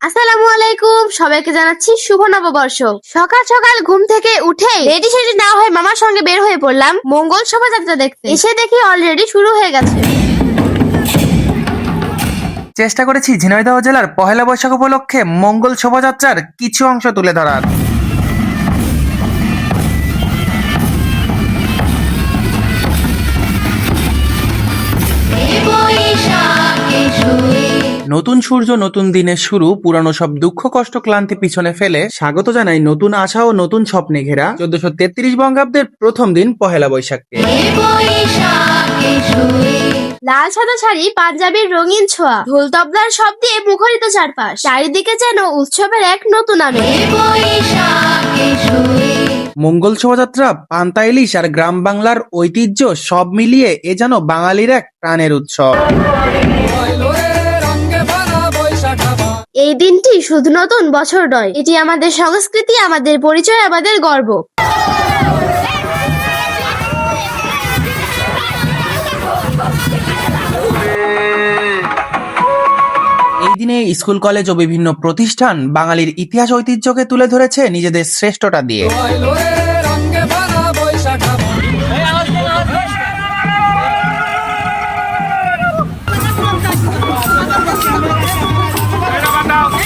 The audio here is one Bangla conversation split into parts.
আসসালামু আলাইকুম, সবাইকে জানাচ্ছি শুভ নববর্ষ। সকাল সকাল ঘুম থেকে উঠে রেডি সেডি না হয়ে মামার সঙ্গে বের হয়ে পড়লাম মঙ্গল শোভাযাত্রা দেখতে। এসে দেখি অলরেডি শুরু হয়ে গেছে। চেষ্টা করেছি ঝিনাইদহ জেলার পহেলা বৈশাখ উপলক্ষে মঙ্গল শোভাযাত্রার কিছু অংশ তুলে ধরার। নতুন সূর্য, নতুন দিনের শুরু, পুরানো সব দুঃখ কষ্ট ক্লান্তি পিছনে ফেলে স্বাগত জানাই নতুন আশা ও নতুন স্বপ্নে ঘেরা 1433 বঙ্গাব্দের প্রথম দিন পহেলা বৈশাখকে। লাল সাদা শাড়ি, পাঞ্জাবির রঙিন ছোঁয়া, ঢোল তবলার শব্দে মুখরিত চারপাশ, চারিদিকে যেন উৎসবের এক নতুন আনন্দ। মঙ্গল শোভাযাত্রা, পান্তা ইলিশ আর গ্রাম বাংলার ঐতিহ্য সব মিলিয়ে এ যেন বাঙালির এক প্রাণের উৎসব। এই দিনটি শুধু নতুন বছর নয়, এটি আমাদের সংস্কৃতি, আমাদের পরিচয়, আমাদের গর্ব। এই দিনে স্কুল কলেজ ও বিভিন্ন প্রতিষ্ঠান বাঙালির ইতিহাস ঐতিহ্যকে তুলে ধরেছে নিজেদের শ্রেষ্ঠতা দিয়ে।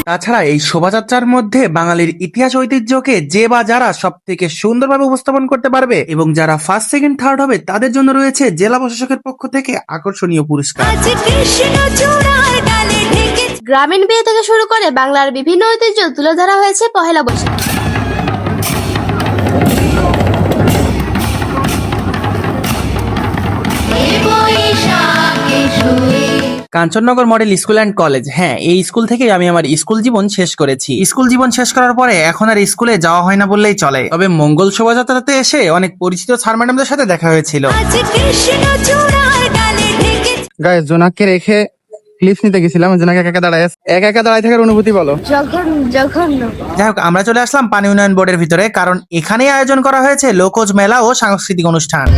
তাছাড়া এই শোভাযাত্রার মধ্যে বাঙালির ইতিহাস ঐতিহ্যকে যে বা যারা সব থেকে সুন্দরভাবে উপস্থাপন করতে পারবে এবং যারা ফার্স্ট সেকেন্ড থার্ড হবে তাদের জন্য রয়েছে জেলা প্রশাসকের পক্ষ থেকে আকর্ষণীয় পুরস্কার। গ্রামীণ বিয়ে থেকে শুরু করে বাংলার বিভিন্ন ঐতিহ্য তুলে ধরা হয়েছে Pohela Boishakh. Kanchannagar model school and college, হ্যাঁ এই স্কুল থেকেই আমি আমার স্কুল জীবন শেষ করেছি। স্কুল জীবন শেষ করার পরে এখন আর স্কুলে যাওয়া হয় না বললেই চলে। তবে মঙ্গল শোভাযাত্রাতে এসে অনেক পরিচিত স্যার ম্যাডামদের সাথে দেখা হয়েছিল। গাইস, জোনাককে রেখে ক্লিপস নিতে গেছিলাম। জোনাক একা একা দাঁড়ায় থাকার অনুভূতি বলো। জঘন্য। যাই হোক, আমরা চলে আসলাম পানি উন্নয়ন বোর্ডের ভিতরে, কারণ এখানেই আয়োজন করা হয়েছে লোকজ মেলা ও সাংস্কৃতিক অনুষ্ঠান।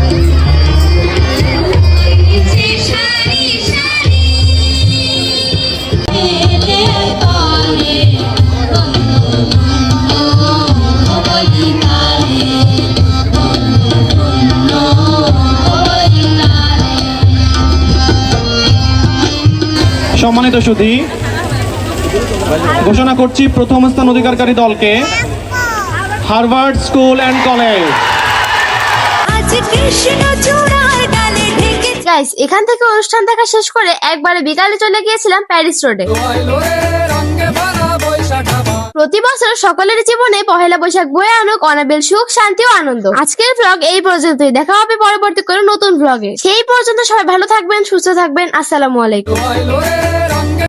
সম্মানিত সুধী, ঘোষণা করছি প্রথম স্থান অধিকারকারী দলকে Harvard school and college. Guys, এখান থেকে অনুষ্ঠান দেখা শেষ করে একবারে বিকালে চলে গিয়েছিলাম প্যারিস রোডে। প্রতি বছর সকলের জীবনে পহেলা বৈশাখ বয়ে আনুক অনাবিল সুখ, শান্তি ও আনন্দ। আজকের ব্লগ এই পর্যন্তই, দেখা হবে পরবর্তী কোনো নতুন ব্লগে। সেই পর্যন্ত সবাই ভালো থাকবেন, সুস্থ থাকবেন। আসসালামু আলাইকুম।